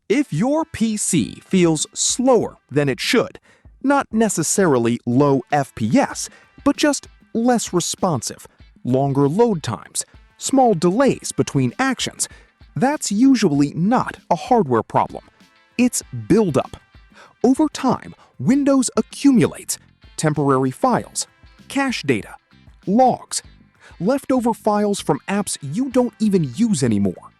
If your PC feels slower than it should, not necessarily low FPS, but just less responsive, longer load times, small delays between actions, that's usually not a hardware problem. It's buildup. Over time, Windows accumulates temporary files, cache data, logs, leftover files from apps you don't even use anymore.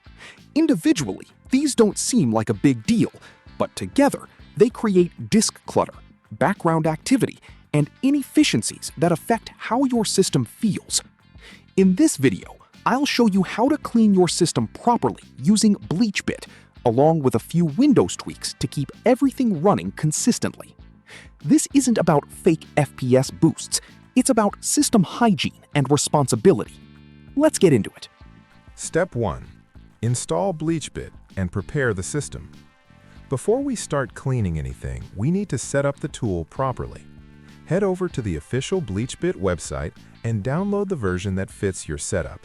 Individually, these don't seem like a big deal, but together, they create disk clutter, background activity, and inefficiencies that affect how your system feels. In this video, I'll show you how to clean your system properly using BleachBit, along with a few Windows tweaks to keep everything running consistently. This isn't about fake FPS boosts, it's about system hygiene and responsibility. Let's get into it. Step 1. Install BleachBit and prepare the system. Before we start cleaning anything, we need to set up the tool properly. Head over to the official BleachBit website and download the version that fits your setup.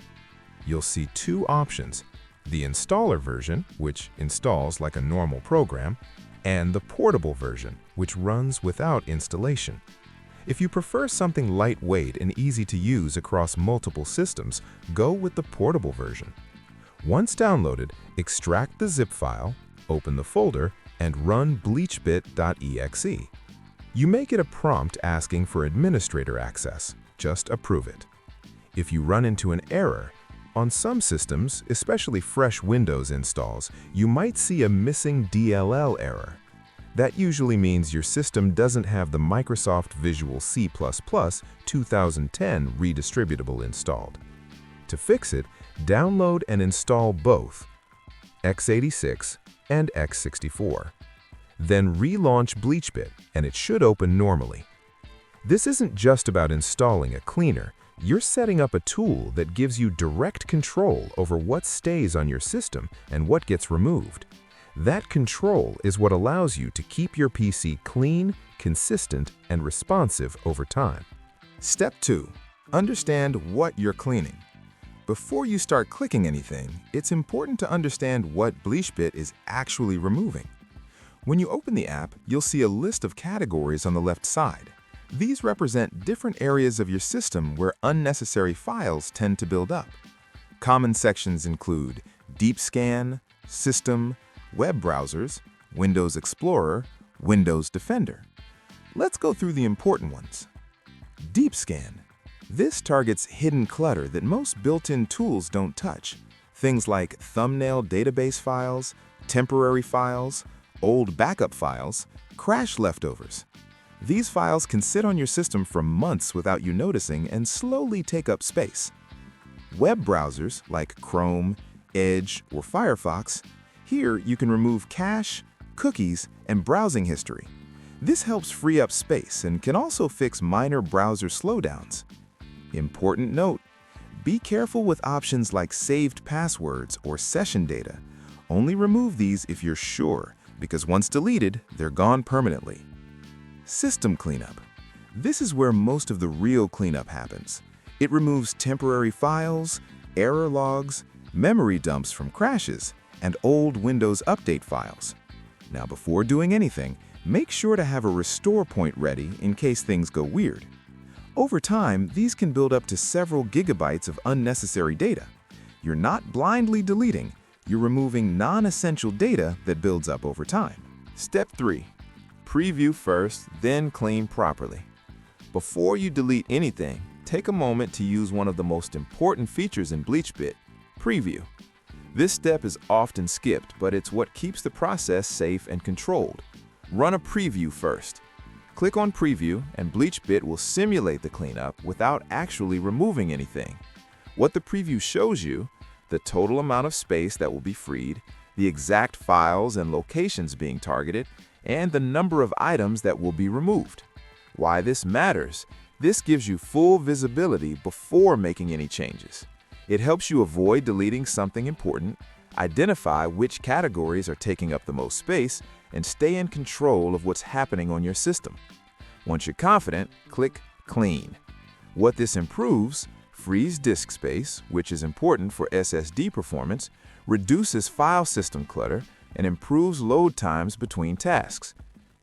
You'll see two options: the installer version, which installs like a normal program, and the portable version, which runs without installation. If you prefer something lightweight and easy to use across multiple systems, go with the portable version. Once downloaded, extract the zip file, open the folder, and run bleachbit.exe. You may get a prompt asking for administrator access. Just approve it. If you run into an error, on some systems, especially fresh Windows installs, you might see a missing DLL error. That usually means your system doesn't have the Microsoft Visual C++ 2010 redistributable installed. To fix it, download and install both x86 and x64. Then relaunch BleachBit and it should open normally. This isn't just about installing a cleaner. You're setting up a tool that gives you direct control over what stays on your system and what gets removed. That control is what allows you to keep your PC clean, consistent, and responsive over time. Step 2. Understand what you're cleaning. Before you start clicking anything, it's important to understand what BleachBit is actually removing. When you open the app, you'll see a list of categories on the left side. These represent different areas of your system where unnecessary files tend to build up. Common sections include Deep Scan, System, Web Browsers, Windows Explorer, Windows Defender. Let's go through the important ones. Deep Scan. This targets hidden clutter that most built-in tools don't touch. Things like thumbnail database files, temporary files, old backup files, crash leftovers. These files can sit on your system for months without you noticing and slowly take up space. Web browsers like Chrome, Edge, or Firefox. Here you can remove cache, cookies, and browsing history. This helps free up space and can also fix minor browser slowdowns. Important note: be careful with options like saved passwords or session data. Only remove these if you're sure, because once deleted, they're gone permanently. System cleanup. This is where most of the real cleanup happens. It removes temporary files, error logs, memory dumps from crashes, and old Windows Update files. Now, before doing anything, make sure to have a restore point ready in case things go weird. Over time, these can build up to several gigabytes of unnecessary data. You're not blindly deleting, you're removing non-essential data that builds up over time. Step 3. Preview first, then clean properly. Before you delete anything, take a moment to use one of the most important features in BleachBit, Preview. This step is often skipped, but it's what keeps the process safe and controlled. Run a preview first. Click on Preview and BleachBit will simulate the cleanup without actually removing anything. What the preview shows you: the total amount of space that will be freed, the exact files and locations being targeted, and the number of items that will be removed. Why this matters: this gives you full visibility before making any changes. It helps you avoid deleting something important, identify which categories are taking up the most space, and stay in control of what's happening on your system. Once you're confident, click Clean. What this improves: frees disk space, which is important for SSD performance, reduces file system clutter, and improves load times between tasks.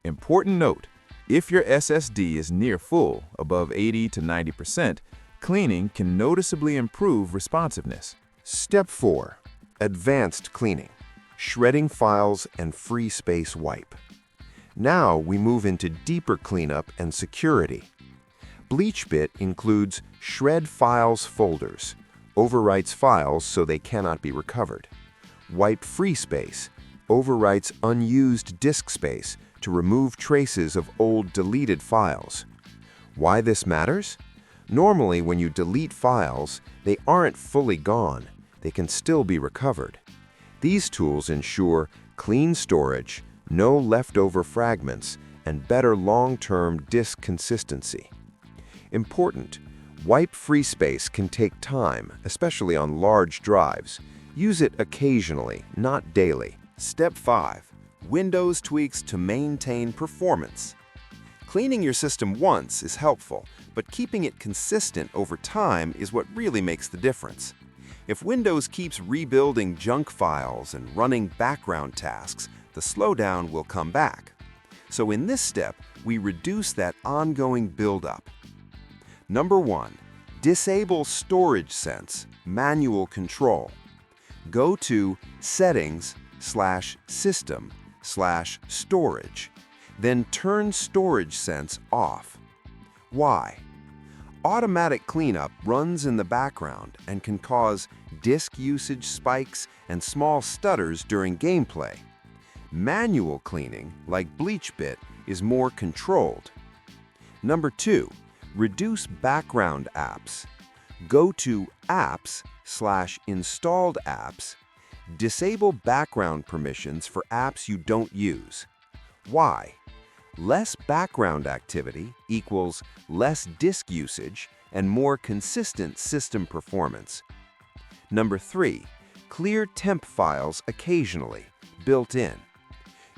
Important note, if your SSD is near full, above 80 to 90%, cleaning can noticeably improve responsiveness. Step 4. Advanced cleaning. Shredding files and free space wipe. Now we move into deeper cleanup and security. BleachBit includes shred files folders, overwrites files so they cannot be recovered. Wipe free space, overwrites unused disk space to remove traces of old deleted files. Why this matters? Normally, when you delete files, they aren't fully gone. They can still be recovered. These tools ensure clean storage, no leftover fragments, and better long-term disk consistency. Important: wipe free space can take time, especially on large drives. Use it occasionally, not daily. Step 5. Windows tweaks to maintain performance. Cleaning your system once is helpful, but keeping it consistent over time is what really makes the difference. If Windows keeps rebuilding junk files and running background tasks, the slowdown will come back. So in this step, we reduce that ongoing buildup. Number 1. Disable Storage Sense, Manual Control. Go to Settings/System/Storage, then turn Storage Sense off. Why? Automatic cleanup runs in the background and can cause disk usage spikes and small stutters during gameplay. Manual cleaning, like BleachBit, is more controlled. Number 2. Reduce background apps. Go to Apps/Installed Apps. Disable background permissions for apps you don't use. Why? Less background activity equals less disk usage and more consistent system performance. Number 3. Clear temp files occasionally, built in.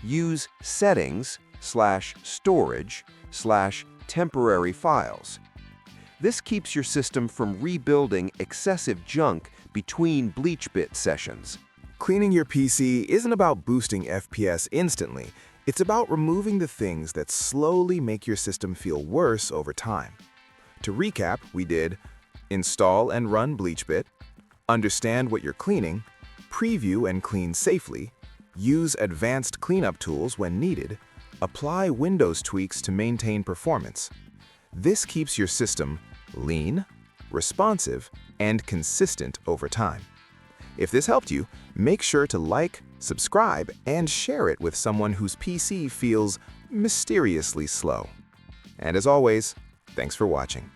Use Settings/Storage/Temporary files. This keeps your system from rebuilding excessive junk between BleachBit sessions. Cleaning your PC isn't about boosting FPS instantly. It's about removing the things that slowly make your system feel worse over time. To recap, we did install and run BleachBit, understand what you're cleaning, preview and clean safely, use advanced cleanup tools when needed, apply Windows tweaks to maintain performance. This keeps your system lean, responsive, and consistent over time. If this helped you, make sure to like, subscribe, and share it with someone whose PC feels mysteriously slow. And as always, thanks for watching.